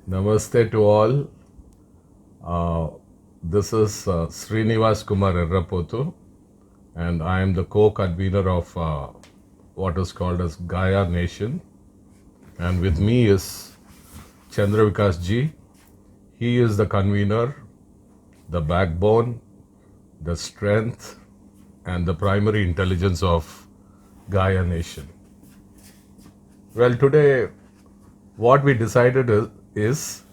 Namaste to all. Uh, this is Srinivas Kumar Errapotu, and I am the co-convenor of what is called as Gaia Nation. And with me is Chandra Vikash ji. He is the convener, the backbone, the strength, and the primary intelligence of Gaia Nation. Well, today, what we decided is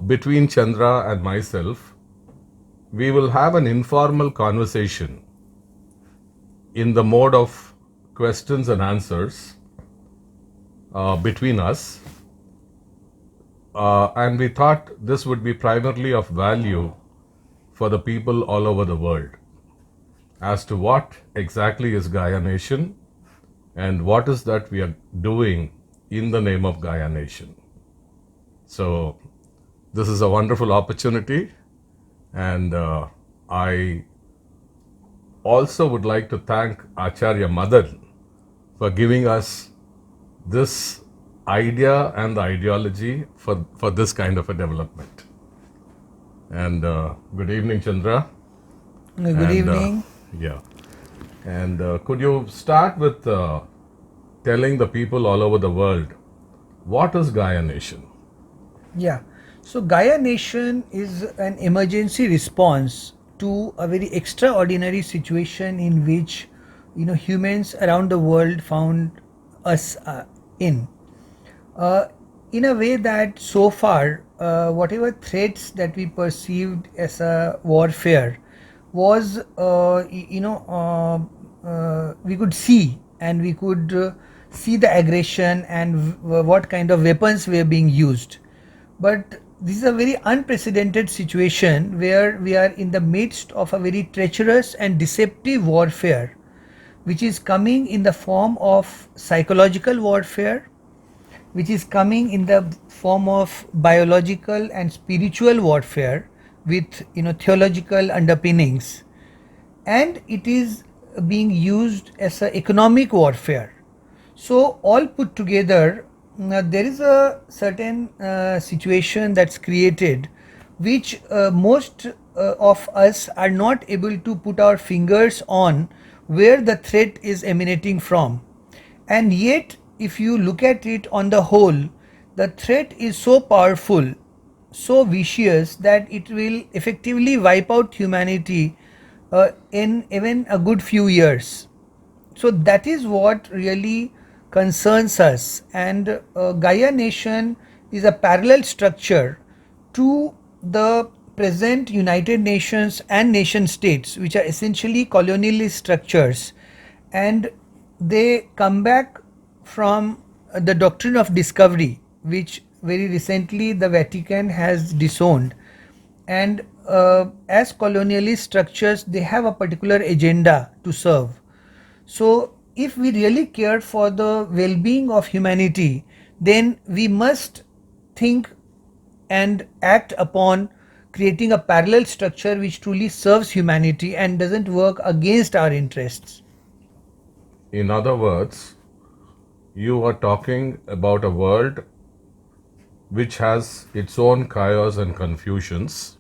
between Chandra and myself, we will have an informal conversation in the mode of questions and answers between us. And we thought this would be primarily of value for the people all over the world as to what exactly is Gaia Nation and what is that we are doing in the name of Gaia Nation. So, this is a wonderful opportunity, and I also would like to thank Acharya Madan for giving us this idea and the ideology for this kind of a development. And good evening, Chandra. Good And evening. yeah, and could you start with telling the people all over the world what is Gaia Nation? Yeah. So Gaia Nation is an emergency response to a very extraordinary situation in which humans around the world found us in. Uh, in a way that so far, whatever threats that we perceived as a warfare was, we could see and we could see the aggression and what kind of weapons were being used. But this is a very unprecedented situation where we are in the midst of a very treacherous and deceptive warfare, which is coming in the form of psychological warfare, which is coming in the form of biological and spiritual warfare with theological underpinnings, and it is being used as a economic warfare. So all put together, there is a certain situation that's created which most of us are not able to put our fingers on where the threat is emanating from. And yet, if you look at it on the whole, the threat is so powerful, so vicious that it will effectively wipe out humanity in even a good few years. So that is what really concerns us, and Gaia Nation is a parallel structure to the present United Nations and nation states, which are essentially colonialist structures, and they come back from the doctrine of discovery, which very recently the Vatican has disowned. And as colonialist structures, they have a particular agenda to serve. So, if we really care for the well being of humanity, then we must think and act upon creating a parallel structure which truly serves humanity and doesn't work against our interests. In other words, you are talking about a world which has its own chaos and confusions,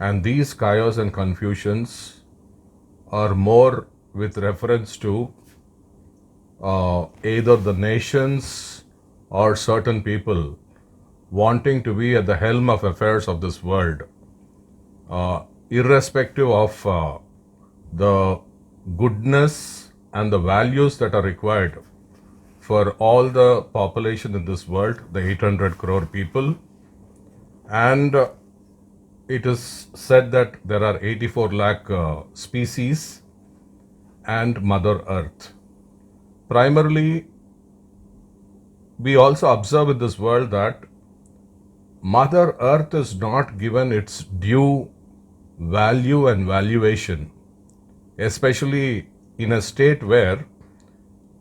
and these chaos and confusions are more with reference to either the nations or certain people wanting to be at the helm of affairs of this world, irrespective of the goodness and the values that are required for all the population in this world, the 800 crore people. And it is said that there are 84 lakh species and Mother Earth. Primarily, we also observe in this world that Mother Earth is not given its due value and valuation, especially in a state where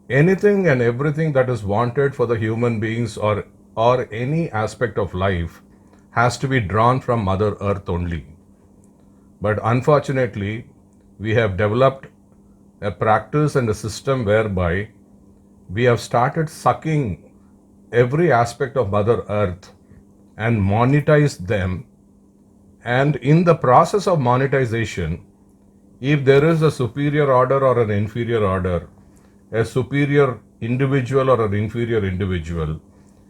anything and everything that is wanted for the human beings or any aspect of life has to be drawn from Mother Earth only. But unfortunately, we have developed a practice and a system whereby we have started sucking every aspect of Mother Earth and monetize them. And in the process of monetization, if there is a superior order or an inferior order, a superior individual or an inferior individual,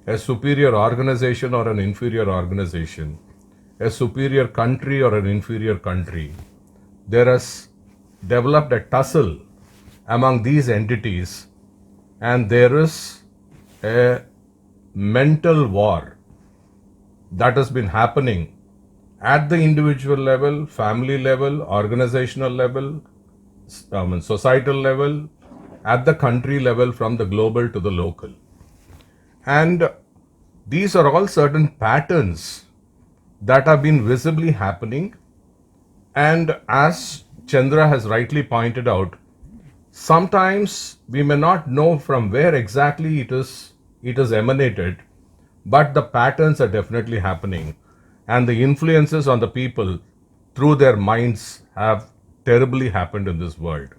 a superior organization or an inferior organization, a superior country or an inferior country, there has developed a tussle among these entities, and there is a mental war that has been happening at the individual level, family level, organizational level, societal level, at the country level, from the global to the local. And these are all certain patterns that have been visibly happening. And as Chandra has rightly pointed out, sometimes we may not know from where exactly it is emanated, but the patterns are definitely happening, and the influences on the people through their minds have terribly happened in this world.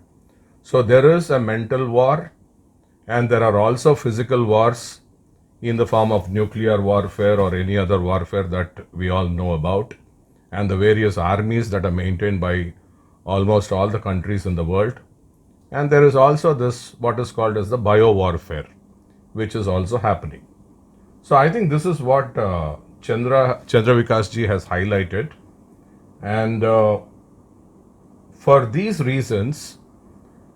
So there is a mental war, and there are also physical wars in the form of nuclear warfare or any other warfare that we all know about, and the various armies that are maintained by almost all the countries in the world. And there is also this, what is called as the bio warfare, which is also happening. So I think this is what Chandra Vikas ji has highlighted. And for these reasons,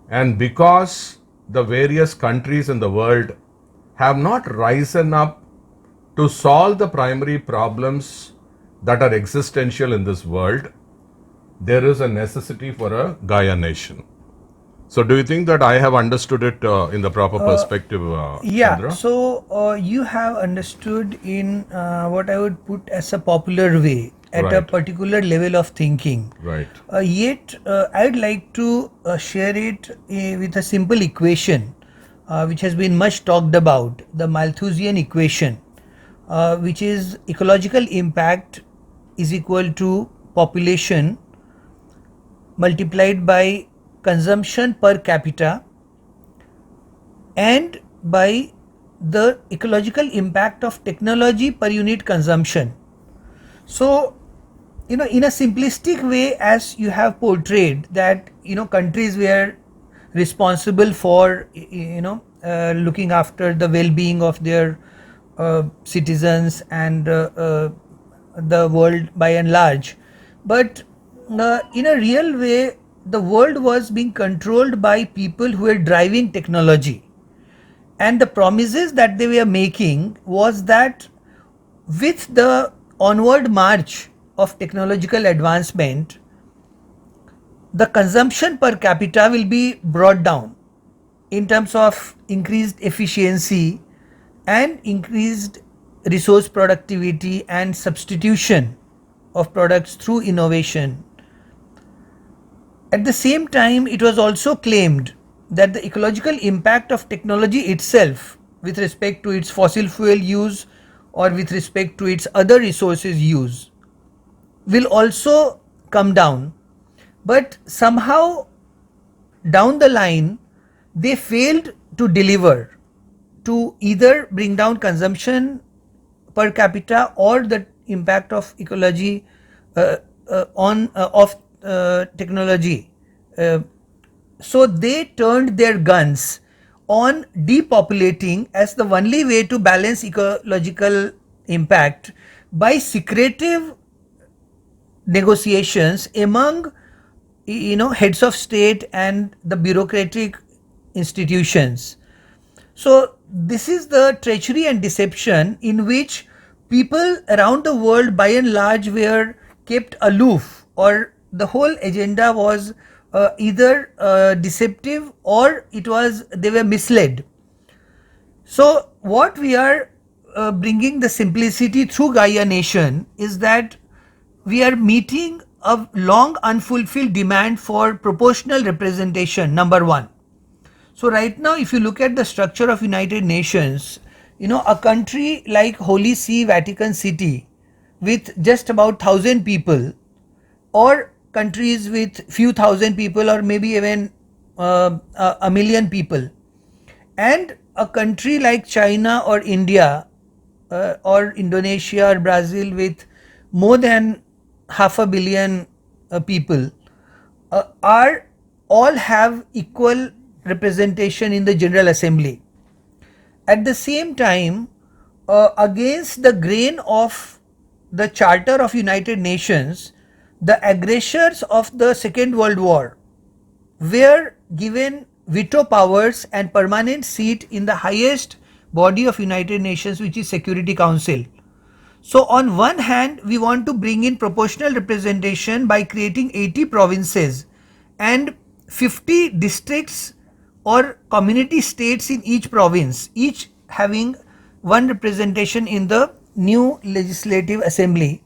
and because the various countries in the world have not risen up to solve the primary problems that are existential in this world, there is a necessity for a Gaia nation. So, do you think that I have understood it in the proper perspective, Yeah, Chandra? so you have understood in what I would put as a popular way at a Right, particular level of thinking. right, Yet, I'd like to share it with a simple equation which has been much talked about, the Malthusian equation, which is ecological impact is equal to population multiplied by consumption per capita and by the ecological impact of technology per unit consumption. So, in a simplistic way, as you have portrayed that, countries were responsible for, looking after the well-being of their citizens and the world by and large. But in a real way, the world was being controlled by people who were driving technology, and the promises that they were making was that with the onward march of technological advancement, the consumption per capita will be brought down in terms of increased efficiency and increased resource productivity and substitution of products through innovation. At the same time, it was also claimed that the ecological impact of technology itself, with respect to its fossil fuel use or with respect to its other resources use, will also come down. But somehow down the line, they failed to deliver, to either bring down consumption per capita or the impact of ecology on of technology. So they turned their guns on depopulating as the only way to balance ecological impact by secretive negotiations among heads of state and the bureaucratic institutions. So this is the treachery and deception in which people around the world by and large were kept aloof, or the whole agenda was either deceptive or it was they were misled. So what we are bringing the simplicity through Gaia Nation is that we are meeting a long unfulfilled demand for proportional representation, number one. So right now, if you look at the structure of United Nations, a country like Holy See, Vatican City, with just about 1,000 people, or countries with few thousand people, or maybe even a million people, and a country like China or India or Indonesia or Brazil with more than half a billion people are all have equal representation in the General Assembly. At the same time, against the grain of the Charter of United Nations, the aggressors of the Second World War were given veto powers and permanent seat in the highest body of United Nations, which is Security Council. So on one hand, we want to bring in proportional representation by creating 80 provinces and 50 districts or community states in each province, each having one representation in the new legislative assembly.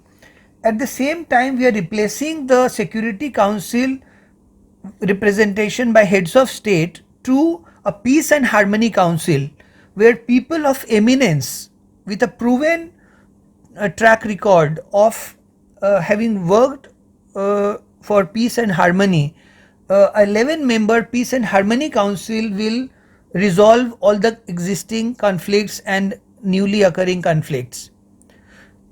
At the same time, we are replacing the Security Council representation by heads of state to a peace and harmony council where people of eminence with a proven track record of having worked for peace and harmony, 11 member peace and harmony council will resolve all the existing conflicts and newly occurring conflicts.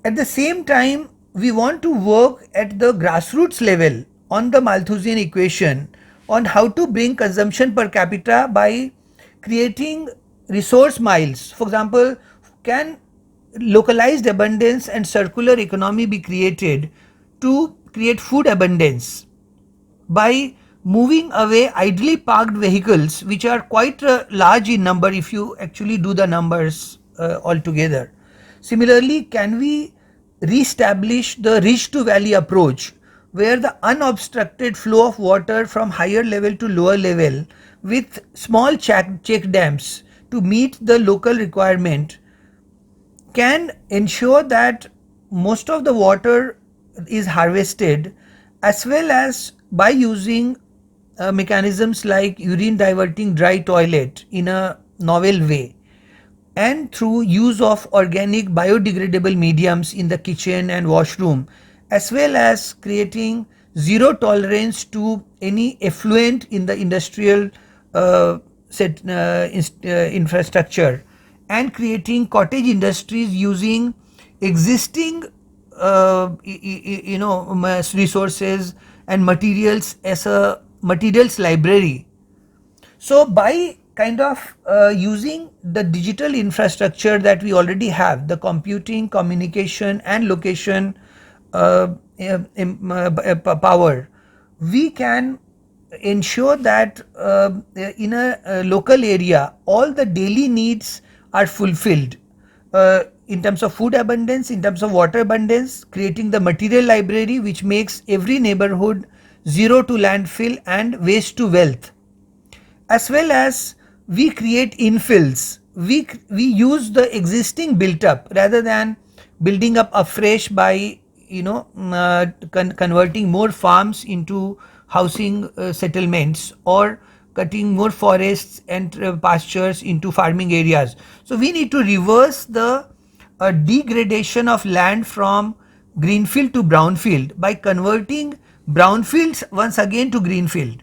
At the same time, we want to work at the grassroots level on the Malthusian equation on how to bring consumption per capita by creating resource miles. For example, can localized abundance and circular economy be created to create food abundance by moving away idly parked vehicles, which are quite large in number if you actually do the numbers altogether. Similarly, can we re-establish the ridge to valley approach where the unobstructed flow of water from higher level to lower level with small check dams to meet the local requirement can ensure that most of the water is harvested, as well as by using mechanisms like urine diverting dry toilet in a novel way and through use of organic biodegradable mediums in the kitchen and washroom, as well as creating zero tolerance to any effluent in the industrial infrastructure, and creating cottage industries using existing resources and materials as a materials library. So by kind of using the digital infrastructure that we already have, the computing, communication and location power, we can ensure that in a local area all the daily needs are fulfilled in terms of food abundance, in terms of water abundance, creating the material library which makes every neighborhood zero to landfill and waste to wealth, as well as we create infills. We use the existing built up rather than building up afresh by converting more farms into housing settlements or cutting more forests and pastures into farming areas. So we need to reverse the degradation of land from greenfield to brownfield by converting brownfields once again to greenfield,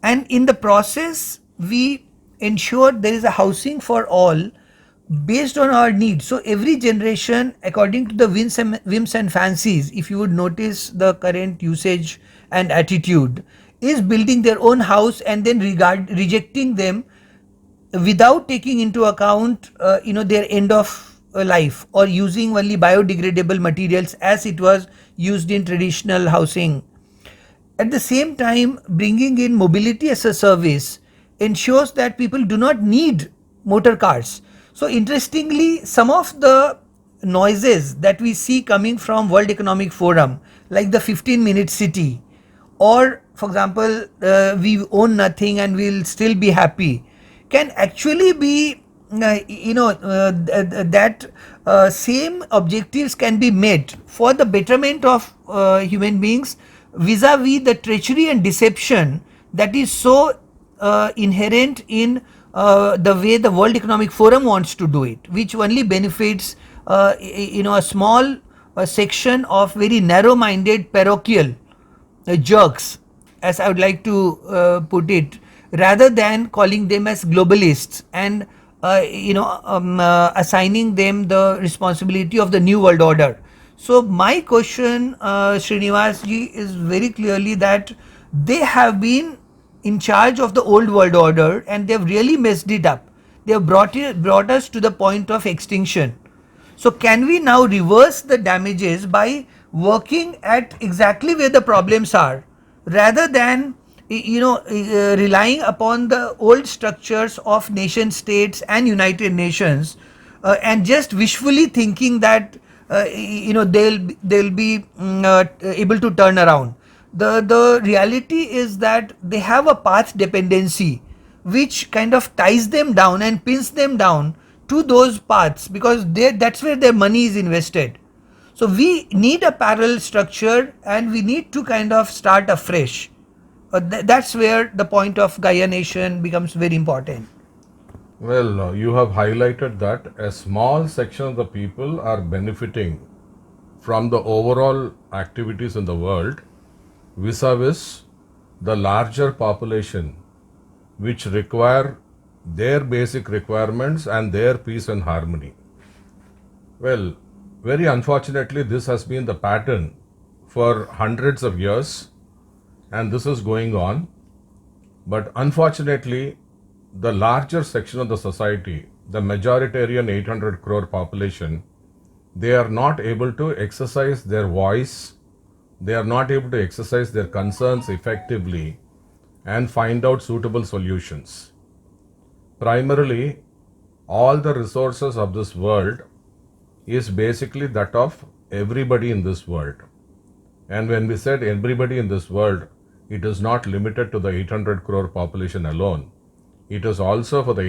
and in the process we ensure there is a housing for all based on our needs. So every generation, according to the whims and fancies, if you would notice the current usage and attitude, is building their own house and then rejecting them without taking into account their end of life, or using only biodegradable materials as it was used in traditional housing. At the same time, bringing in mobility as a service ensures that people do not need motor cars. So interestingly, some of the noises that we see coming from World Economic Forum, like the 15-minute city, or for example, we own nothing and we'll still be happy, can actually be that same objectives can be met for the betterment of human beings vis-a-vis the treachery and deception that is so inherent in the way the World Economic Forum wants to do it, which only benefits a small section of very narrow-minded parochial jerks, as I would like to put it, rather than calling them as globalists and assigning them the responsibility of the new world order. So my question, Srinivas ji, is very clearly that they have been in charge of the old world order and they've really messed it up. They have brought us to the point of extinction. So can we now reverse the damages by working at exactly where the problems are, rather than relying upon the old structures of nation states and United Nations, and just wishfully thinking that they'll be able to turn around. The reality is that they have a path dependency which kind of ties them down and pins them down to those paths, because that's where their money is invested. So we need a parallel structure and we need to kind of start afresh. That's where the point of Gaia Nation becomes very important. Well, you have highlighted that a small section of the people are benefiting from the overall activities in the world vis-a-vis the larger population which require their basic requirements and their peace and harmony. Well, very unfortunately, this has been the pattern for hundreds of years, and this is going on. But unfortunately, the larger section of the society, the majoritarian 800 crore population, they are not able to exercise their voice, they are not able to exercise their concerns effectively and find out suitable solutions. Primarily, all the resources of this world is basically that of everybody in this world. And when we said everybody in this world, it is not limited to the 800 crore population alone. It is also for the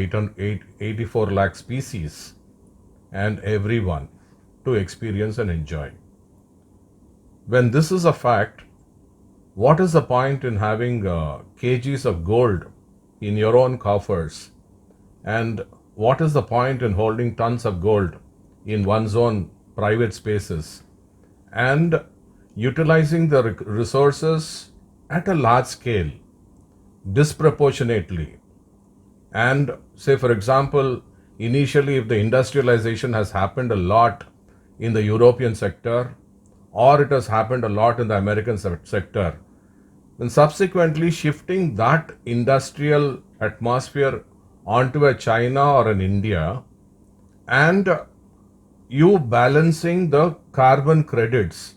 84 lakh species and everyone to experience and enjoy. When this is a fact, what is the point in having kgs of gold in your own coffers? And what is the point in holding tons of gold in one's own private spaces and utilizing the resources at a large scale, disproportionately? And say, for example, initially, if the industrialization has happened a lot in the European sector, or it has happened a lot in the American sector, then subsequently shifting that industrial atmosphere onto a China or an India, and you balancing the carbon credits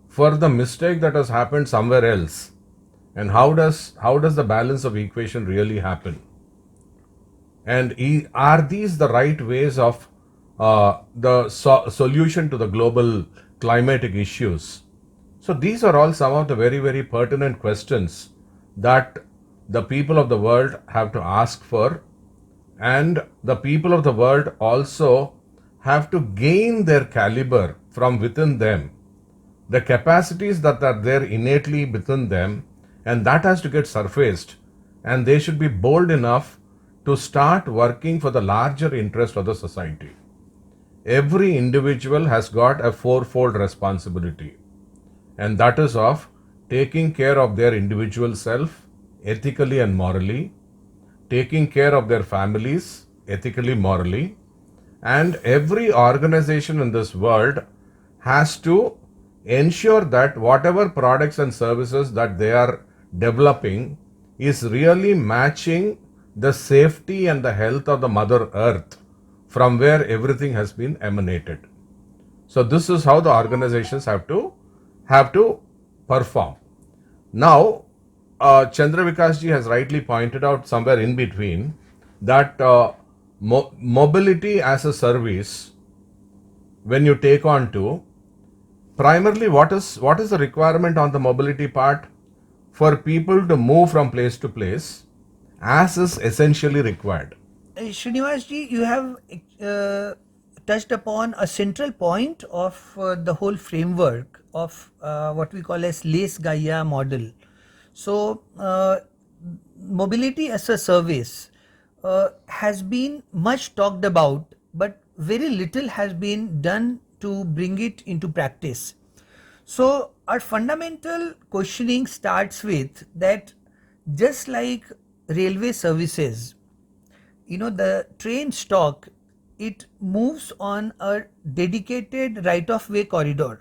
for the mistake that has happened somewhere else. And how does the balance of equation really happen? And are these the right ways of the solution to the global climatic issues? So these are all some of the very, very pertinent questions that the people of the world have to ask for, and the people of the world also have to gain their caliber from within them, the capacities that are there innately within them, and that has to get surfaced, and they should be bold enough to start working for the larger interest of the society. Every individual has got a fourfold responsibility, and that is of taking care of their individual self ethically and morally, taking care of their families ethically, morally, and every organization in this world has to ensure that whatever products and services that they are developing is really matching the safety and the health of the Mother Earth from where everything has been emanated. So this is how the organizations have to perform. Now, Chandra Vikash ji has rightly pointed out somewhere in between that mobility as a service, when you take on to, primarily what is the requirement on the mobility part? For people to move from place to place, as is essentially required. Srinivas ji, you have touched upon a central point of the whole framework of what we call as Lace Gaia model. So, mobility as a service has been much talked about, but very little has been done to bring it into practice. So, our fundamental questioning starts with that just like railway services, the train stock, it moves on a dedicated right of way corridor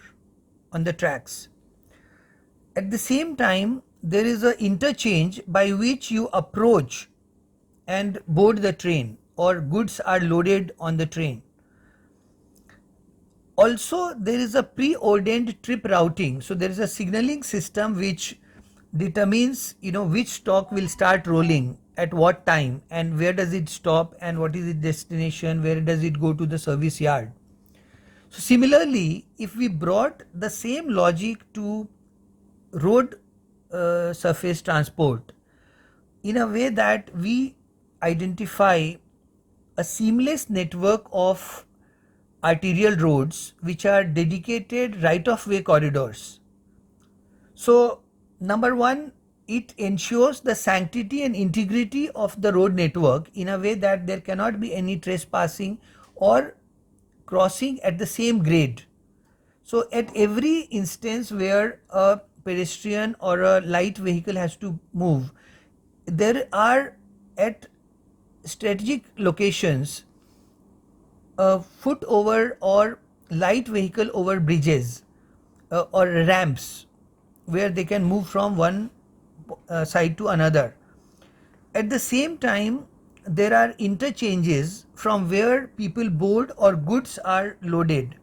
on the tracks. At the same time, there is a interchange by which you approach and board the train, or goods are loaded on the train. Also, there is a preordained trip routing. So there is a signaling system which determines which stock will start rolling at what time, and where does it stop, and what is its destination, where does it go to the service yard. So similarly, if we brought the same logic to road surface transport, in a way that we identify a seamless network of arterial roads which are dedicated right of way corridors. So, number one, it ensures the sanctity and integrity of the road network in a way that there cannot be any trespassing or crossing at the same grade. So, at every instance where a pedestrian or a light vehicle has to move, there are at strategic locations foot over or light vehicle over bridges or ramps where they can move from one side to another. At the same time, there are interchanges from where people board or goods are loaded.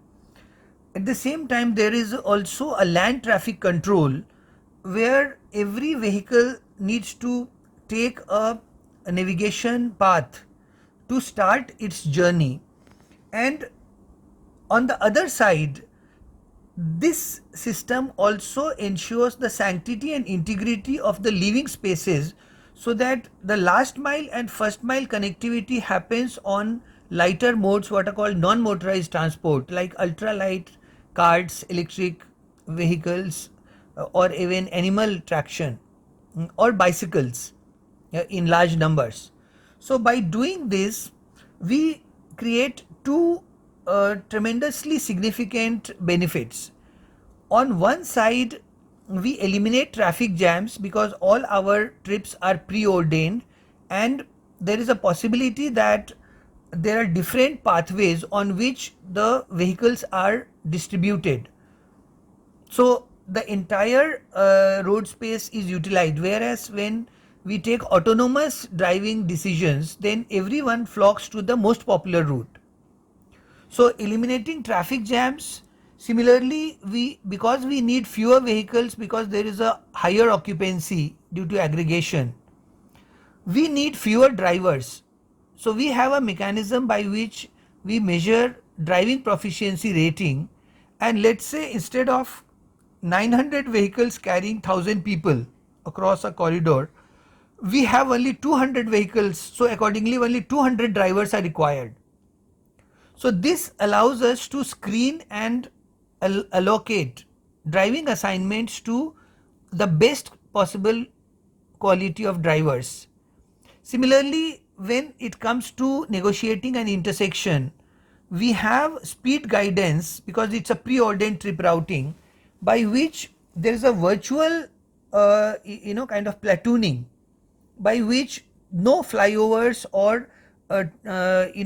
At the same time, there is also a land traffic control where every vehicle needs to take a navigation path to start its journey. And on the other side, this system also ensures the sanctity and integrity of the living spaces, so that the last mile and first mile connectivity happens on lighter modes, what are called non-motorized transport, like ultralight carts, electric vehicles, or even animal traction, or bicycles in large numbers. So by doing this, we create two tremendously significant benefits. On one side, we eliminate traffic jams because all our trips are preordained, and there is a possibility that there are different pathways on which the vehicles are distributed. So the entire road space is utilized, whereas when we take autonomous driving decisions, then everyone flocks to the most popular route. So eliminating traffic jams. Similarly, because we need fewer vehicles, because there is a higher occupancy due to aggregation, we need fewer drivers. So we have a mechanism by which we measure driving proficiency rating, and let's say instead of 900 vehicles carrying 1000 people across a corridor, we have only 200 vehicles, so accordingly only 200 drivers are required. So this allows us to screen and allocate driving assignments to the best possible quality of drivers. Similarly, when it comes to negotiating an intersection, we have speed guidance because it's a preordained trip routing, by which there is a virtual kind of platooning, by which no flyovers or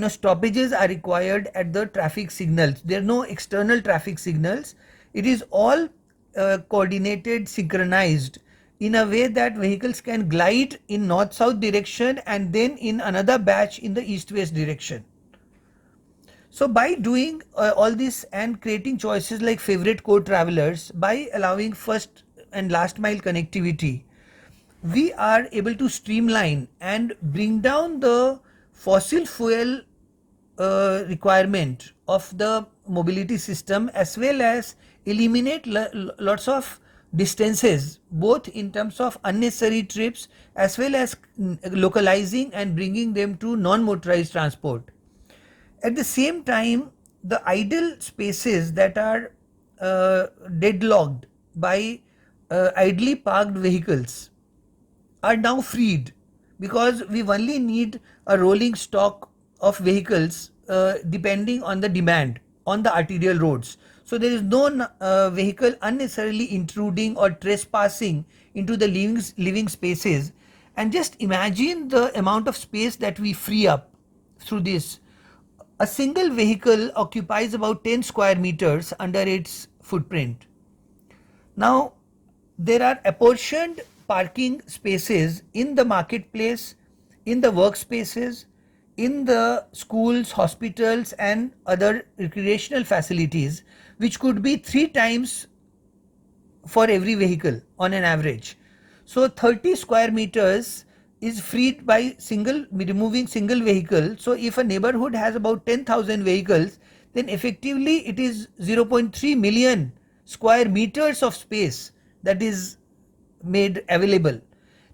stoppages are required at the traffic signals. There are no external traffic signals. It is all coordinated, synchronized in a way that vehicles can glide in north-south direction and then in another batch in the east-west direction. So by doing all this and creating choices like favorite co-travelers, by allowing first and last mile connectivity, we are able to streamline and bring down the fossil fuel requirement of the mobility system, as well as eliminate lots of distances, both in terms of unnecessary trips as well as localizing and bringing them to non-motorized transport. At the same time, the idle spaces that are deadlocked by idly parked vehicles are now freed, because we only need a rolling stock of vehicles depending on the demand on the arterial roads. So there is no vehicle unnecessarily intruding or trespassing into the living spaces, And just imagine the amount of space that we free up through this. A single vehicle occupies about 10 square meters under its footprint. Now, there are apportioned parking spaces in the marketplace, in the workspaces, in the schools, hospitals, and other recreational facilities, which could be 3 times for every vehicle on an average. So 30 square meters is freed by removing single vehicle. So if a neighborhood has about 10,000 vehicles, then effectively it is 0.3 million square meters of space that is made available.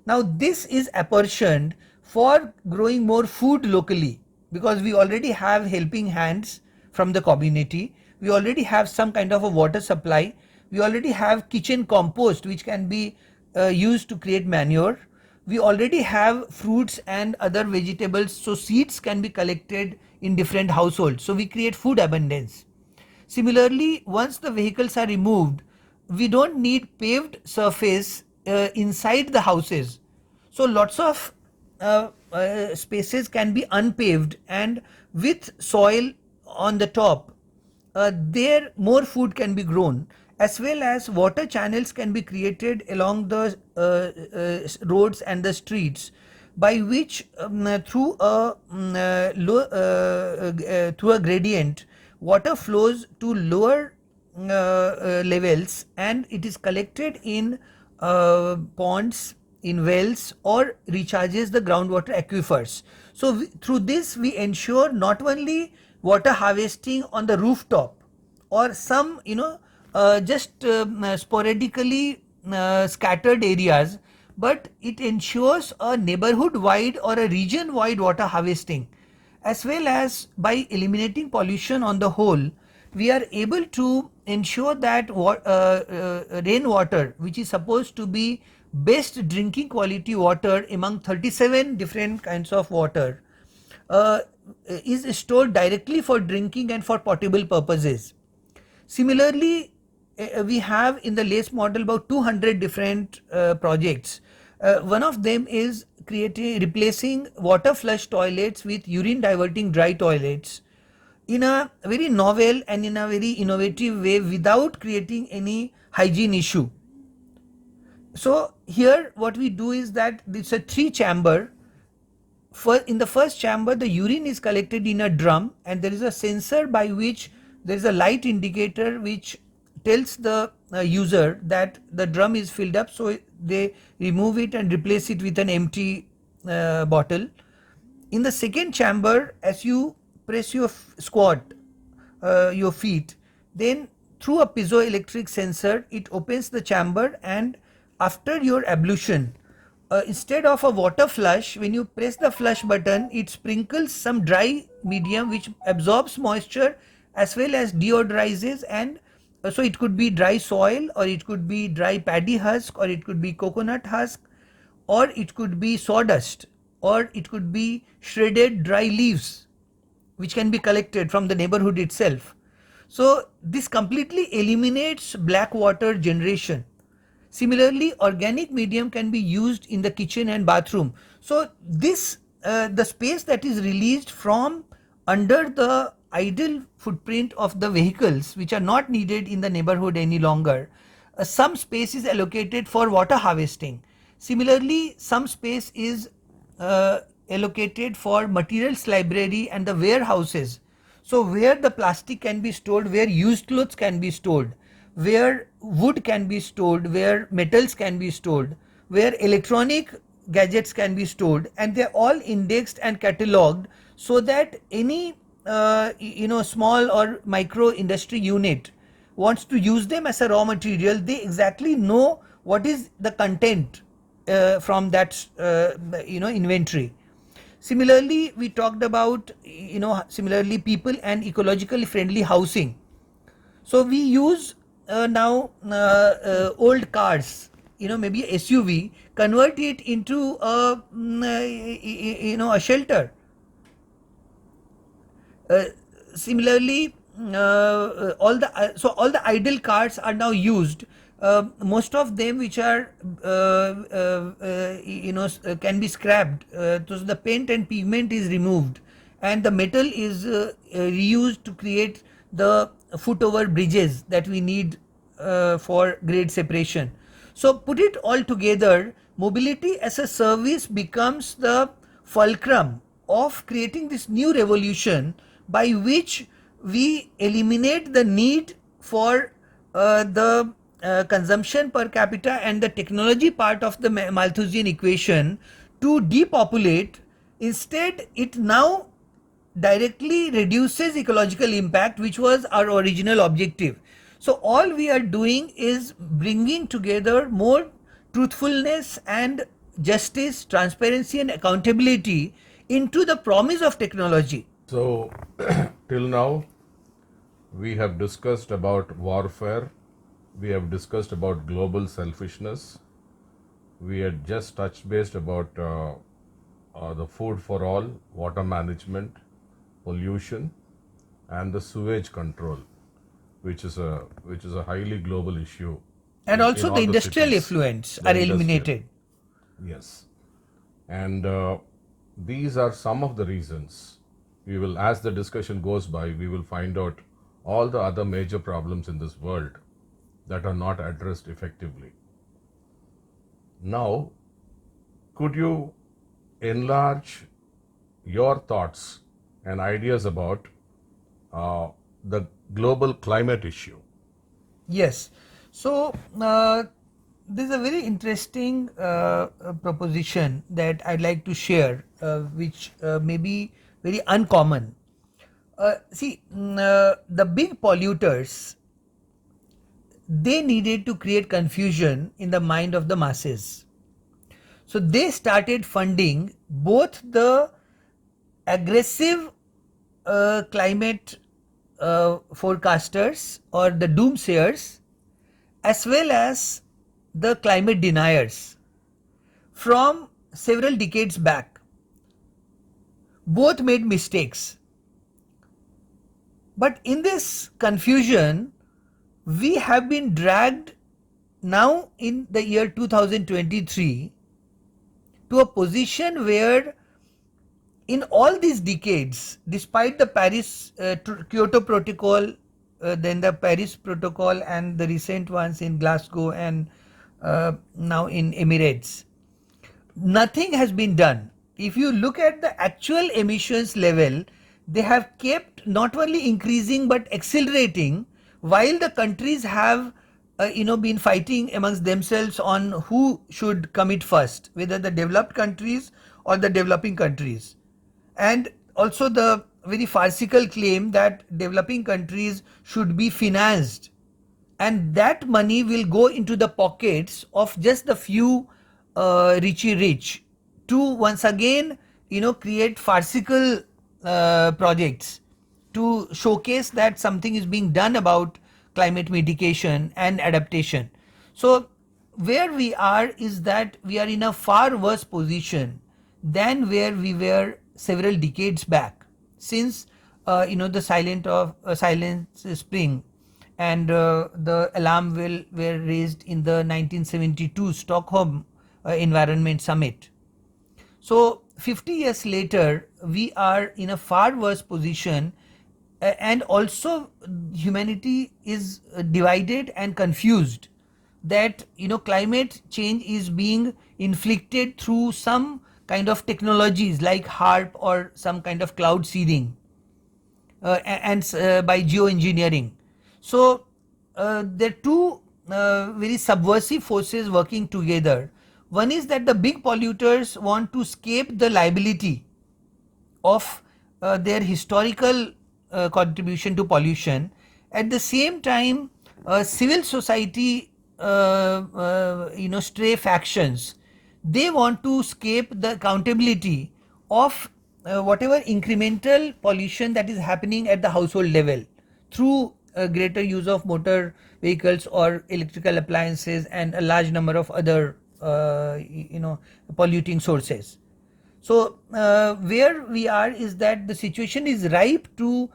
Now this is apportioned for growing more food locally, because we already have helping hands from the community. We already have some kind of a water supply. We already have kitchen compost which can be used to create manure. We already have fruits and other vegetables, so seeds can be collected in different households. So we create food abundance. Similarly, once the vehicles are removed, we don't need paved surface inside the houses. So lots of spaces can be unpaved, and with soil on the top, there more food can be grown, as well as water channels can be created along the roads and the streets, by which through a gradient water flows to lower levels, and it is collected in ponds, in wells, or recharges the groundwater aquifers. So through this we ensure not only water harvesting on the rooftop or some just sporadically scattered areas, but it ensures a neighborhood wide or a region wide water harvesting, as well as by eliminating pollution on the whole. We are able to ensure that rainwater, which is supposed to be best drinking quality water among 37 different kinds of water, uh, is stored directly for drinking and for potable purposes. Similarly, we have in the LACE model about 200 different projects. One of them is replacing water flush toilets with urine diverting dry toilets in a very novel and in a very innovative way without creating any hygiene issue. So here what we do is that it's a 3 chamber. In the first chamber, the urine is collected in a drum, and there is a sensor by which there is a light indicator which tells the user that the drum is filled up, so they remove it and replace it with an empty bottle. In the second chamber, as you press your squat, your feet, then through a piezoelectric sensor it opens the chamber, and after your ablution, instead of a water flush, when you press the flush button, it sprinkles some dry medium which absorbs moisture as well as deodorizes. And so it could be dry soil, or it could be dry paddy husk, or it could be coconut husk, or it could be sawdust, or it could be shredded dry leaves which can be collected from the neighborhood itself. So this completely eliminates black water generation. Similarly, organic medium can be used in the kitchen and bathroom. So this the space that is released from under the idle footprint of the vehicles which are not needed in the neighborhood any longer, some space is allocated for water harvesting. Similarly, some space is allocated for materials library and the warehouses. So where the plastic can be stored, where used clothes can be stored, where wood can be stored, where metals can be stored, where electronic gadgets can be stored, and they're all indexed and catalogued, so that any small or micro industry unit wants to use them as a raw material, they exactly know what is the content from that inventory. Similarly, we talked about similarly people and ecologically friendly housing. So we use now old cars, maybe a SUV, convert it into a shelter. Similarly, all the idle cars are now used most of them which are can be scrapped, so the paint and pigment is removed and the metal is reused to create the foot over bridges that we need for grade separation. So put it all together, mobility as a service becomes the fulcrum of creating this new revolution by which we eliminate the need for the consumption per capita and the technology part of the Malthusian equation to depopulate. Instead, it now directly reduces ecological impact, which was our original objective. So all we are doing is bringing together more truthfulness and justice, transparency and accountability into the promise of technology. So, till now, we have discussed about warfare, we have discussed about global selfishness, we had just touched based about the food for all, water management, pollution, and the sewage control, which is a highly global issue. And in also all the industrial cities. effluents The are industrial. eliminated. Yes. And these are some of the reasons. We will, as the discussion goes by, we will find out all the other major problems in this world that are not addressed effectively. Now, could you enlarge your thoughts and ideas about the global climate issue? Yes. So, this is a very interesting proposition that I'd like to share, which may be very uncommon. The big polluters, they needed to create confusion in the mind of the masses. So they started funding both the aggressive climate forecasters or the doomsayers as well as the climate deniers from several decades back. Both made mistakes. But in this confusion, we have been dragged now in the year 2023 to a position where in all these decades, despite the Paris Kyoto Protocol, then the Paris Protocol and the recent ones in Glasgow and now in Emirates, nothing has been done. If you look at the actual emissions level, they have kept not only increasing but accelerating, while the countries have been fighting amongst themselves on who should commit first, whether the developed countries or the developing countries. And also the very farcical claim that developing countries should be financed and that money will go into the pockets of just the few richy rich to once again create farcical projects to showcase that something is being done about climate mitigation and adaptation. So where we are is that we are in a far worse position than where we were several decades back, since the silent spring and the alarm were raised in the 1972 Stockholm Environment Summit. So 50 years later, we are in a far worse position, and also humanity is divided and confused that climate change is being inflicted through some kind of technologies like HARP or some kind of cloud seeding and by geoengineering. So there are two very subversive forces working together. One is that the big polluters want to escape the liability of their historical contribution to pollution. At the same time, civil society stray factions, they want to escape the accountability of whatever incremental pollution that is happening at the household level through greater use of motor vehicles or electrical appliances and a large number of other polluting sources. So where we are is that the situation is ripe to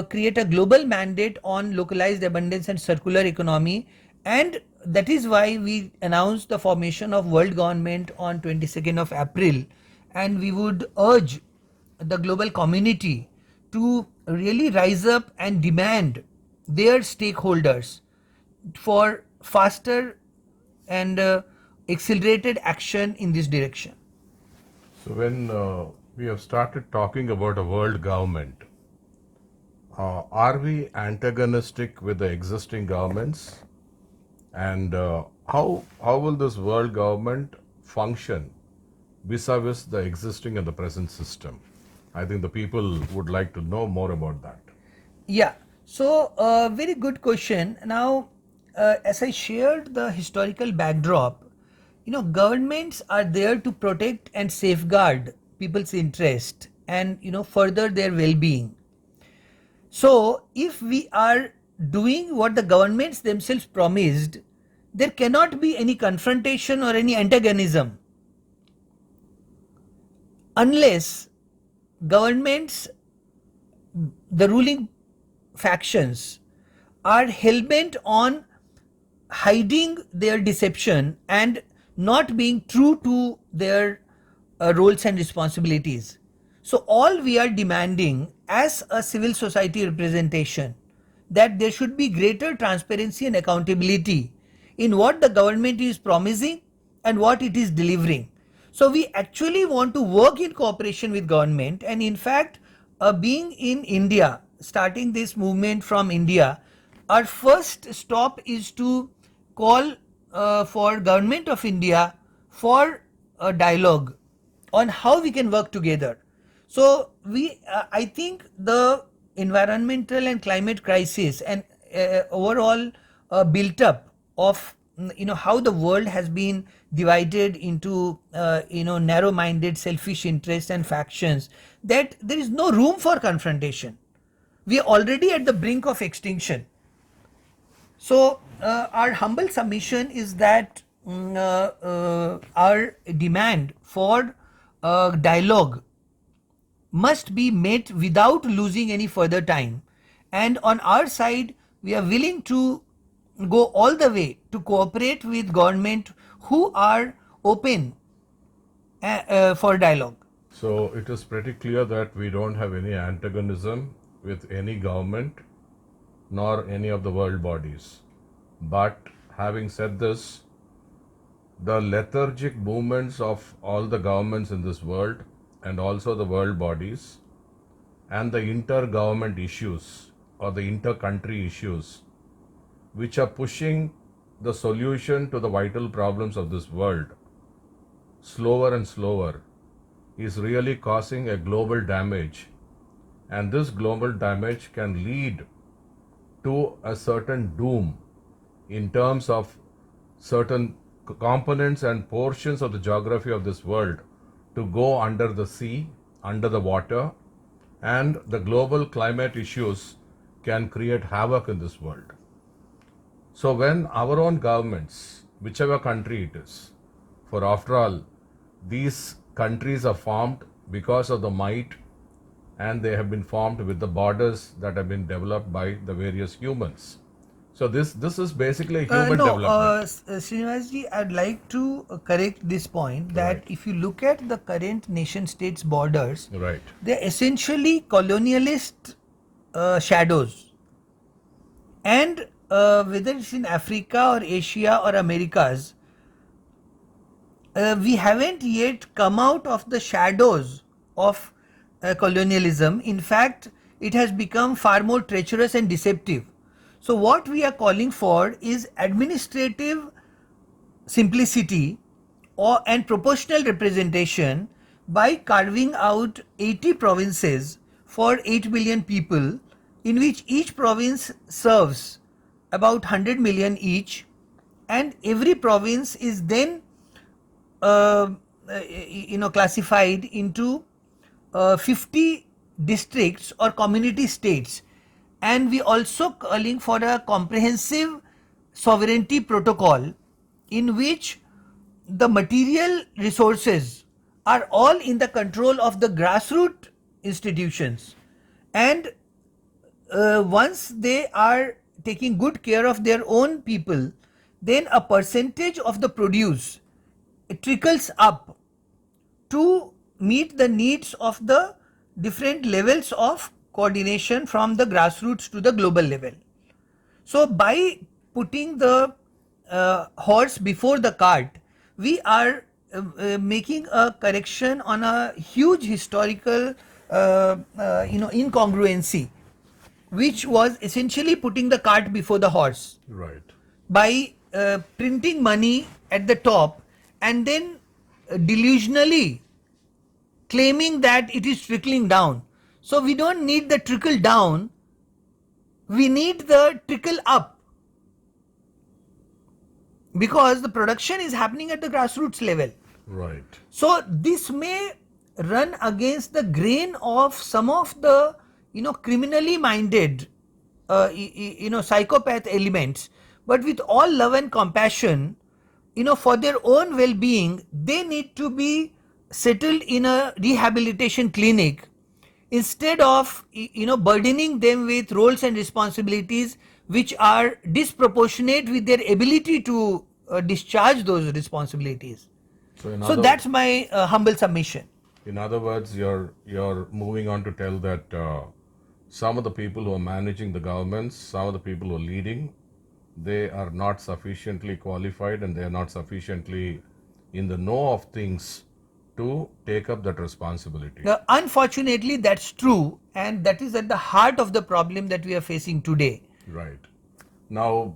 create a global mandate on localized abundance and circular economy and that is why we announced the formation of world government on 22nd of April, and we would urge the global community to really rise up and demand their stakeholders for faster and accelerated action in this direction. So, when we have started talking about a world government, are we antagonistic with the existing governments? And how will this world government function vis-a-vis the existing and the present system? I think the people would like to know more about that. Yeah, so very good question. Now, as I shared the historical backdrop, governments are there to protect and safeguard people's interest and further their well-being. So, if we are doing what the governments themselves promised, there cannot be any confrontation or any antagonism unless governments, the ruling factions, are hell-bent on hiding their deception and not being true to their roles and responsibilities. So, all we are demanding as a civil society representation, that there should be greater transparency and accountability in what the government is promising and what it is delivering. So we actually want to work in cooperation with government, and in fact, being in India, starting this movement from India, our first stop is to call for government of India for a dialogue on how we can work together. So I think the environmental and climate crisis and overall built up of how the world has been divided into narrow minded selfish interests and factions, that there is no room for confrontation. We are already at the brink of extinction. So our humble submission is that our demand for dialogue must be met without losing any further time, and on our side we are willing to go all the way to cooperate with government who are open for dialogue. So it is pretty clear that we don't have any antagonism with any government nor any of the world bodies. But having said this, the lethargic movements of all the governments in this world and also the world bodies and the inter-government issues or the inter-country issues which are pushing the solution to the vital problems of this world slower and slower is really causing a global damage, and this global damage can lead to a certain doom in terms of certain components and portions of the geography of this world to go under the sea, under the water, and the global climate issues can create havoc in this world. So when our own governments, whichever country it is, for after all, these countries are formed because of the might, and they have been formed with the borders that have been developed by the various humans. So this is basically human No, development. Srinivasji, I'd like to correct this point that Right. if you look at the current nation states borders, Right. they're essentially colonialist shadows. And whether it's in Africa or Asia or Americas, we haven't yet come out of the shadows of colonialism. In fact, it has become far more treacherous and deceptive. So, what we are calling for is administrative simplicity and proportional representation by carving out 80 provinces for 8 billion people, in which each province serves about 100 million each, and every province is then classified into 50 districts or community states. And we also calling for a comprehensive sovereignty protocol in which the material resources are all in the control of the grassroots institutions, and once they are taking good care of their own people, then a percentage of the produce, it trickles up to meet the needs of the different levels of coordination from the grassroots to the global level. So by putting the horse before the cart, we are making a correction on a huge historical incongruency, which was essentially putting the cart before the horse Right. by printing money at the top and then delusionally claiming that it is trickling down. So we don't need the trickle down, we need the trickle up, because the production is happening at the grassroots level. Right. So this may run against the grain of some of the criminally minded psychopath elements, but with all love and compassion, for their own well-being, they need to be settled in a rehabilitation clinic instead of burdening them with roles and responsibilities which are disproportionate with their ability to discharge those responsibilities. So in So other that's my humble submission. in other words, you're moving on to tell that some of the people who are managing the governments, some of the people who are leading, they are not sufficiently qualified and they are not sufficiently in the know of things to take up that responsibility. Now, unfortunately, that's true, and that is at the heart of the problem that we are facing today. Right. Now,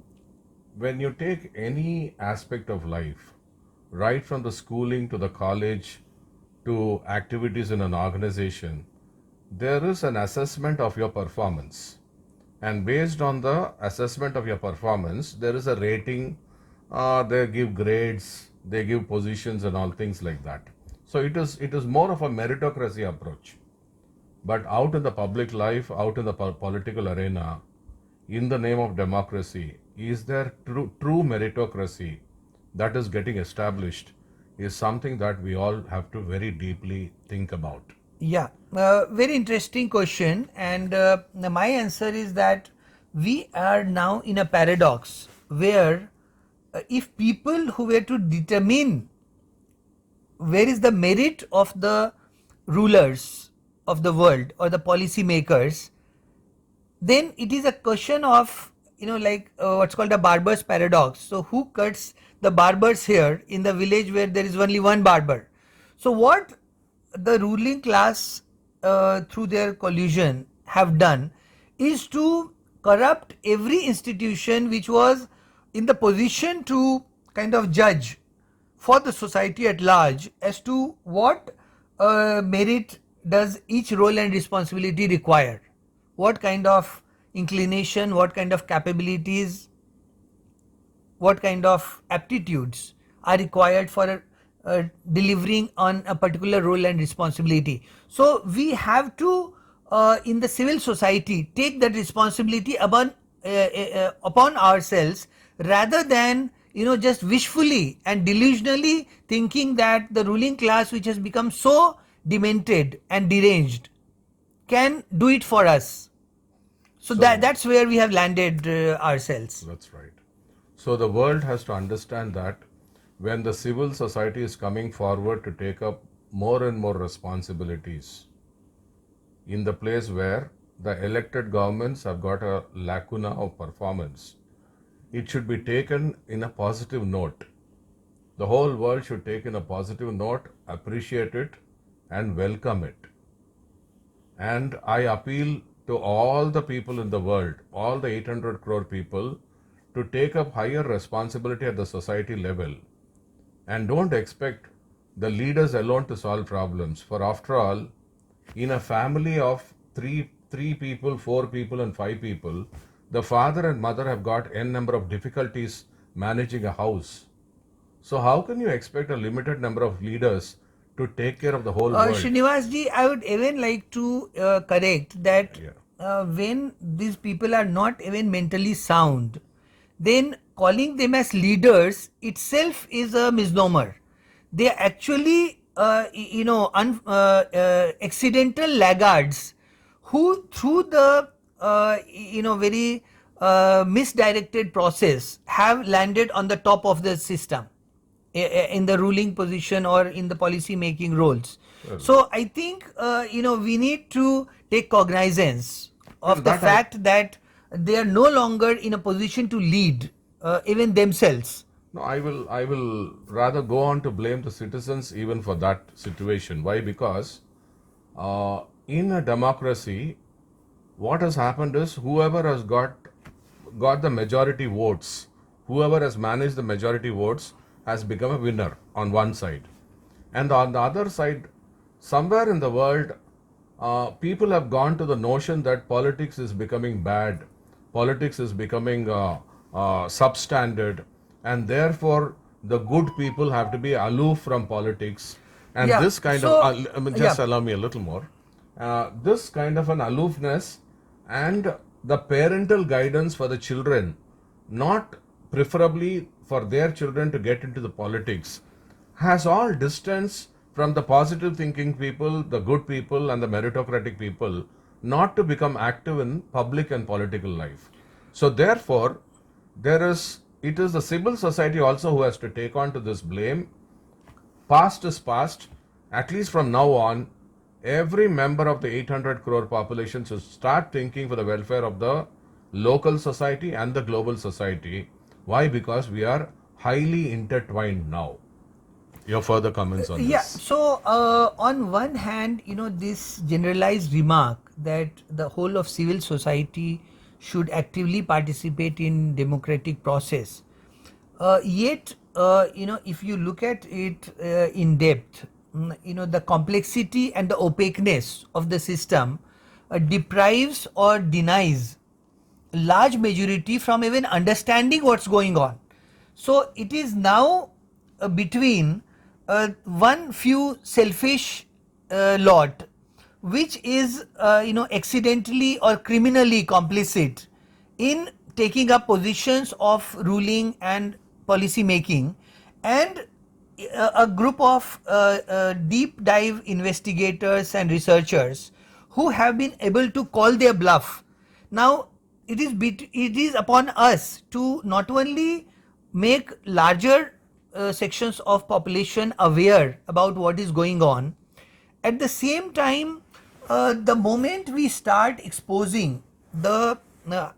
when you take any aspect of life, right from the schooling to the college to activities in an organization, there is an assessment of your performance. And based on the assessment of your performance, there is a rating, they give grades, they give positions and all things like that. So it is more of a meritocracy approach. But out in the public life, out in the political arena, in the name of democracy, is there true meritocracy that is getting established is something that we all have to very deeply think about. Yeah, very interesting question, and my answer is that we are now in a paradox where if people who were to determine where is the merit of the rulers of the world or the policy makers, then it is a question of like what's called a barber's paradox. So who cuts the barber's hair in the village where there is only one barber? So what the ruling class through their collusion have done is to corrupt every institution which was in the position to kind of judge for the society at large as to what merit does each role and responsibility require, what kind of inclination, what kind of capabilities, what kind of aptitudes are required for delivering on a particular role and responsibility. So we have to in the civil society take that responsibility upon ourselves, rather than just wishfully and delusionally thinking that the ruling class, which has become so demented and deranged, can do it for us. So that's where we have landed ourselves. That's right. So the world has to understand that when the civil society is coming forward to take up more and more responsibilities in the place where the elected governments have got a lacuna of performance, it should be taken in a positive note. The whole world should take in a positive note, appreciate it, and welcome it. And I appeal to all the people in the world, all the 800 crore people, to take up higher responsibility at the society level. And don't expect the leaders alone to solve problems. For after all, in a family of three people, 4 people, and 5 people, the father and mother have got n number of difficulties managing a house. So how can you expect a limited number of leaders to take care of the whole world? Srinivas ji, I would even like to correct that Yeah. when these people are not even mentally sound, then calling them as leaders itself is a misnomer. They are actually, accidental laggards who, through the, very misdirected process have landed on the top of the system in the ruling position or in the policy making roles. Well, So I think we need to take cognizance well, of the that I fact that they are no longer in a position to lead even themselves. no, I will rather go on to blame the citizens even for that situation. Why? Because in a democracy, what has happened is whoever has got the majority votes, whoever has managed the majority votes has become a winner on one side. And on the other side, somewhere in the world, people have gone to the notion that politics is becoming bad, politics is becoming substandard, and therefore the good people have to be aloof from politics. And Yeah. this kind of, So I mean, yeah. just allow me a little more. This kind of an aloofness and the parental guidance for the children, not preferably for their children to get into the politics, has all distance from the positive thinking people, the good people, and the meritocratic people not to become active in public and political life. So, therefore, it is the civil society also who has to take on to this blame. Past is past. At least from now on, every member of the 800 crore population should start thinking for the welfare of the local society and the global society. Why? Because we are highly intertwined now. Your further comments on Yeah, this? so on one hand, this generalized remark that the whole of civil society should actively participate in democratic process. Yet, if you look at it in depth, the complexity and the opaqueness of the system deprives or denies large majority from even understanding what's going on. So it is now between one few selfish lot which is accidentally or criminally complicit in taking up positions of ruling and policy making, and a group of deep dive investigators and researchers who have been able to call their bluff. Now it is upon us to not only make larger sections of population aware about what is going on. At the same time, the moment we start exposing the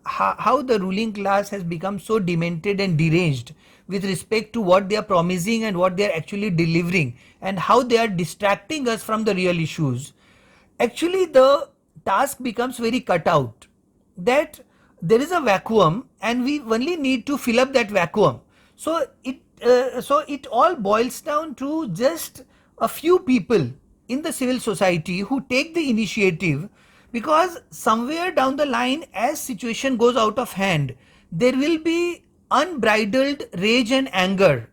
how the ruling class has become so demented and deranged with respect to what they are promising and what they are actually delivering, and how they are distracting us from the real issues, actually the task becomes very cut out, that there is a vacuum and we only need to fill up that vacuum. So it all boils down to just a few people in the civil society who take the initiative, because somewhere down the line, as situation goes out of hand, there will be unbridled rage and anger.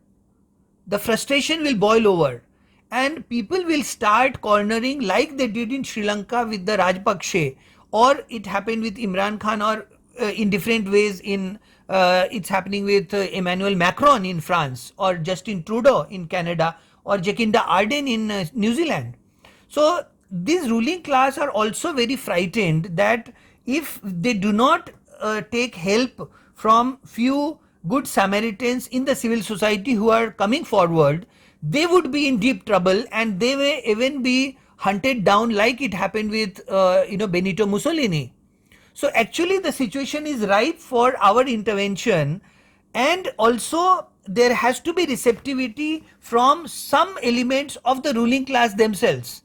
The frustration will boil over and people will start cornering like they did in Sri Lanka with the Rajpakshe, or it happened with Imran Khan, or in different ways in it's happening with Emmanuel Macron in France, or Justin Trudeau in Canada, or Jacinda Ardern in New Zealand. So these ruling class are also very frightened that if they do not take help from few good Samaritans in the civil society who are coming forward, they would be in deep trouble and they may even be hunted down like it happened with Benito Mussolini. So actually the situation is ripe for our intervention, and also there has to be receptivity from some elements of the ruling class themselves.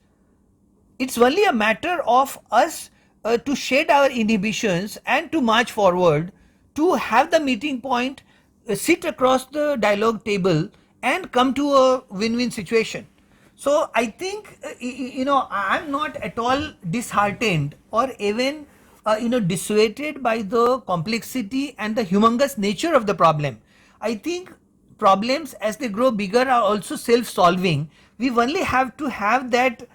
It's only a matter of us to shed our inhibitions and to march forward, to have the meeting point, sit across the dialogue table and come to a win-win situation. So I think I'm not at all disheartened or even dissuaded by the complexity and the humongous nature of the problem. I think problems as they grow bigger are also self-solving. We only have to have that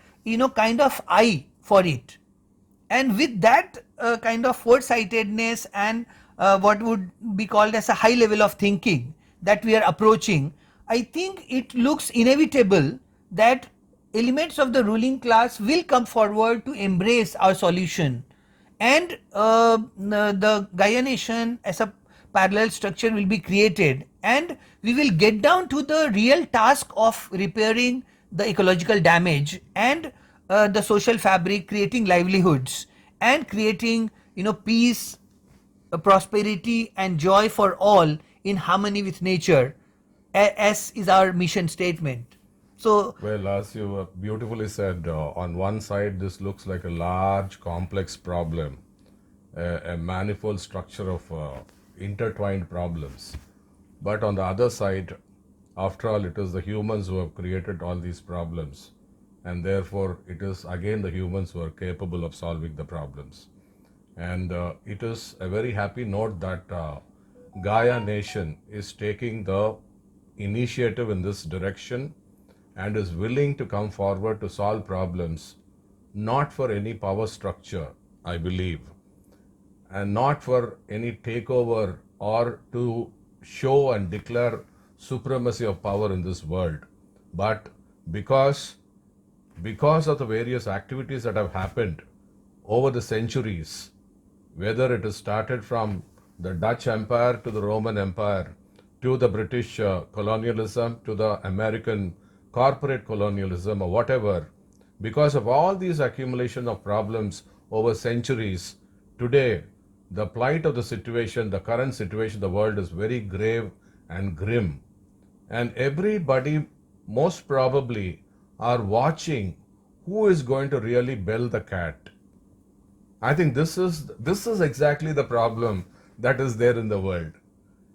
kind of eye for it, and with that kind of foresightedness and what would be called as a high level of thinking that we are approaching, I think it looks inevitable that elements of the ruling class will come forward to embrace our solution and the Gaia nation as a parallel structure will be created, and we will get down to the real task of repairing the ecological damage and the social fabric, creating livelihoods and creating peace, prosperity and joy for all in harmony with nature, as is our mission statement. So Well, as you beautifully said, on one side, this looks like a large, complex problem, a manifold structure of intertwined problems. But on the other side, after all, it is the humans who have created all these problems, and therefore, it is again the humans who are capable of solving the problems. And it is a very happy note that Gaia Nation is taking the initiative in this direction and is willing to come forward to solve problems, not for any power structure, I believe, and not for any takeover or to show and declare supremacy of power in this world, but because because of the various activities that have happened over the centuries, whether it is started from the Dutch Empire to the Roman Empire to the British colonialism to the American corporate colonialism or whatever, because of all these accumulation of problems over centuries, today the plight of the situation, the current situation, the world is very grave and grim, and everybody most probably are watching who is going to really bell the cat. I think this is exactly the problem that is there in the world.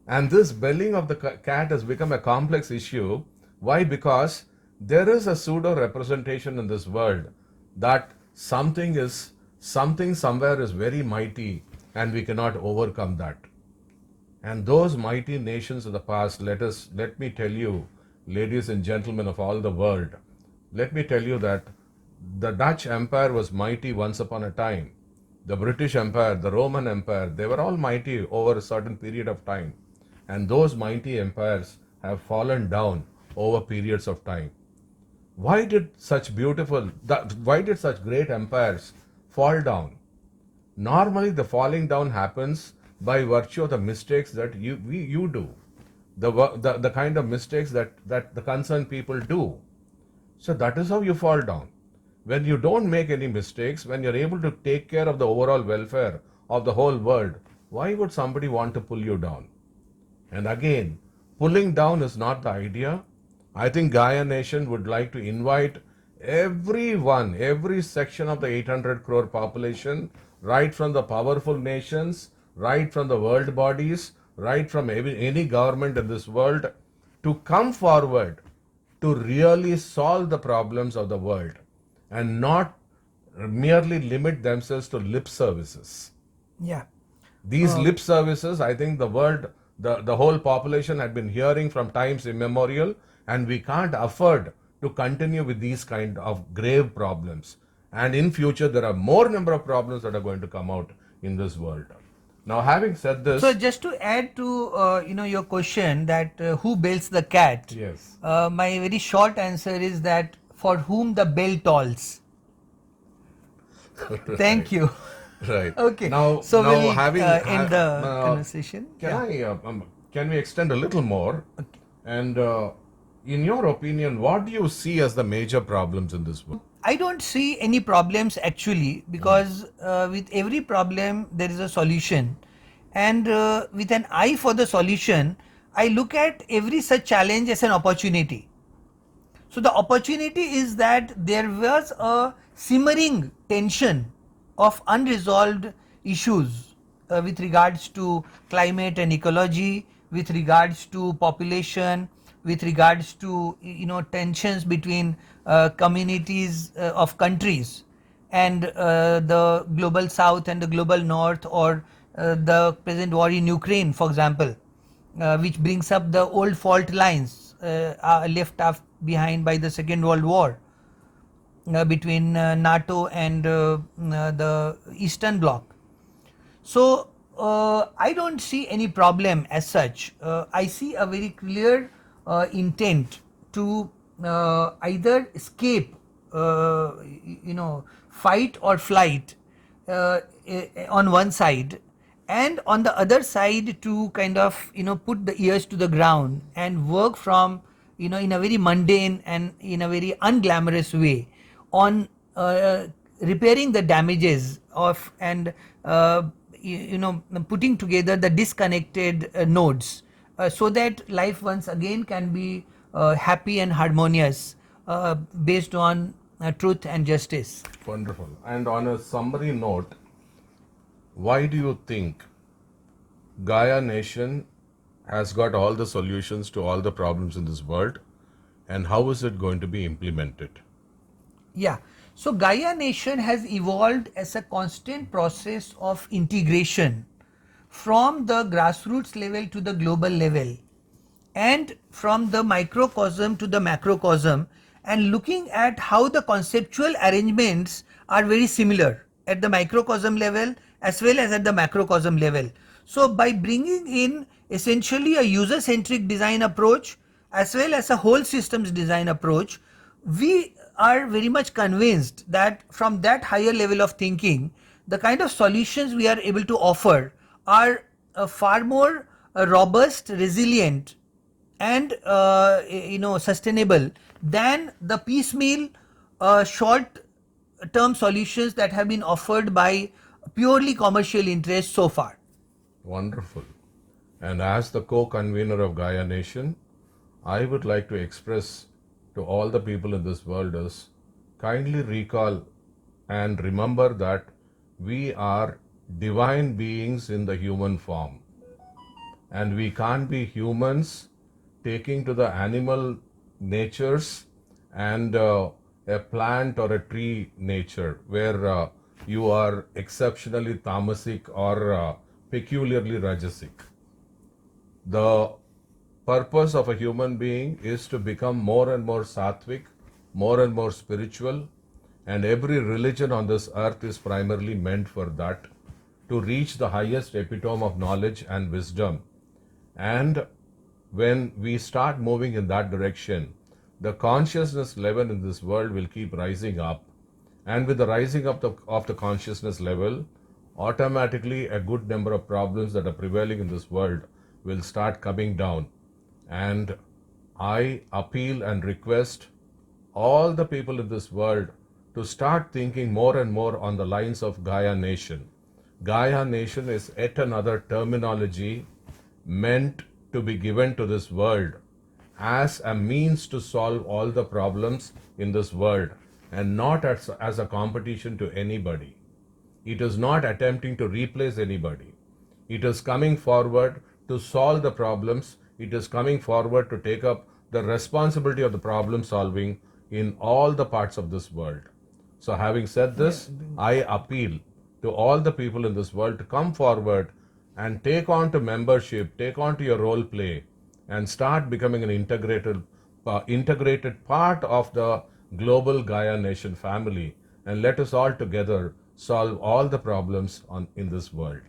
And this belling of the cat has become a complex issue. Why? Because there is a pseudo representation in this world that something somewhere is very mighty and we cannot overcome that. And those mighty nations of the past, let me tell you, ladies and gentlemen of all the world, let me tell you that the Dutch Empire was mighty once upon a time. The British Empire, the Roman Empire, they were all mighty over a certain period of time. And those mighty empires have fallen down over periods of time. Why did such great empires fall down? Normally, the falling down happens by virtue of the mistakes that you do, the kind of mistakes that the concerned people do. So that is how you fall down. When you don't make any mistakes, when you're able to take care of the overall welfare of the whole world, why would somebody want to pull you down? And again, pulling down is not the idea. I think Gaia Nation would like to invite everyone, every section of the 800 crore population, right from the powerful nations, right from the world bodies, right from any government in this world, to come forward to really solve the problems of the world and not merely limit themselves to lip services. yeah. These lip services, I think the whole population had been hearing from times immemorial, and we can't afford to continue with these kind of grave problems. And in future, there are more number of problems that are going to come out in this world. Now, having said this, So just to add to your question that who bells the cat, yes, my very short answer is that for whom the bell tolls. Thank you. right. Okay, Now, so now we'll having end the conversation. can Yeah. can we extend a little more? Okay. And in your opinion, what do you see as the major problems in this world? I don't see any problems actually, because with every problem there is a solution, and with an eye for the solution, I look at every such challenge as an opportunity. So the opportunity is that there was a simmering tension of unresolved issues with regards to climate and ecology, with regards to population, with regards to tensions between communities of countries, and the global south and the global north, or the present war in Ukraine, for example, which brings up the old fault lines left behind by the Second World War between NATO and the Eastern Bloc. So I don't see any problem as such. I see a very clear intent to either escape, fight or flight, on one side, and on the other side to kind of put the ears to the ground and work from in a very mundane and in a very unglamorous way on repairing the damages of and putting together the disconnected nodes so that life once again can be happy and harmonious based on truth and justice. Wonderful. And on a summary note, why do you think Gaia Nation has got all the solutions to all the problems in this world, and how is it going to be implemented? Yeah. So Gaia Nation has evolved as a constant process of integration from the grassroots level to the global level, and from the microcosm to the macrocosm, and looking at how the conceptual arrangements are very similar at the microcosm level as well as at the macrocosm level. So by bringing in essentially a user centric design approach as well as a whole systems design approach, we are very much convinced that from that higher level of thinking, the kind of solutions we are able to offer are far more robust, resilient, and sustainable than the piecemeal short term solutions that have been offered by purely commercial interests so far. Wonderful. And as the co-convener of Gaia Nation, I would like to express to all the people in this world is kindly recall and remember that we are divine beings in the human form, and we can't be humans taking to the animal natures and a plant or a tree nature where you are exceptionally tamasic or peculiarly rajasic. The purpose of a human being is to become more and more sattvic, more and more spiritual, and every religion on this earth is primarily meant for that, to reach the highest epitome of knowledge and wisdom. And when we start moving in that direction, the consciousness level in this world will keep rising up. And with the rising up of the consciousness level, automatically a good number of problems that are prevailing in this world will start coming down. And I appeal and request all the people in this world to start thinking more and more on the lines of Gaia Nation. Gaia Nation is yet another terminology meant to be given to this world as a means to solve all the problems in this world, and not as a competition to anybody. It is not attempting to replace anybody. It is coming forward to solve the problems. It is coming forward to take up the responsibility of the problem solving in all the parts of this world. So having said this, I appeal to all the people in this world to come forward and take on to membership, take on to your role play, and start becoming an integrated part of the global Gaia Nation family, and let us all together solve all the problems in this world.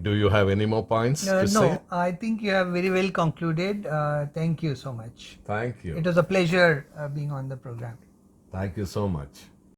Do you have any more points to say? No, I think you have very well concluded. Thank you so much. Thank you. It was a pleasure being on the program. Thank you so much.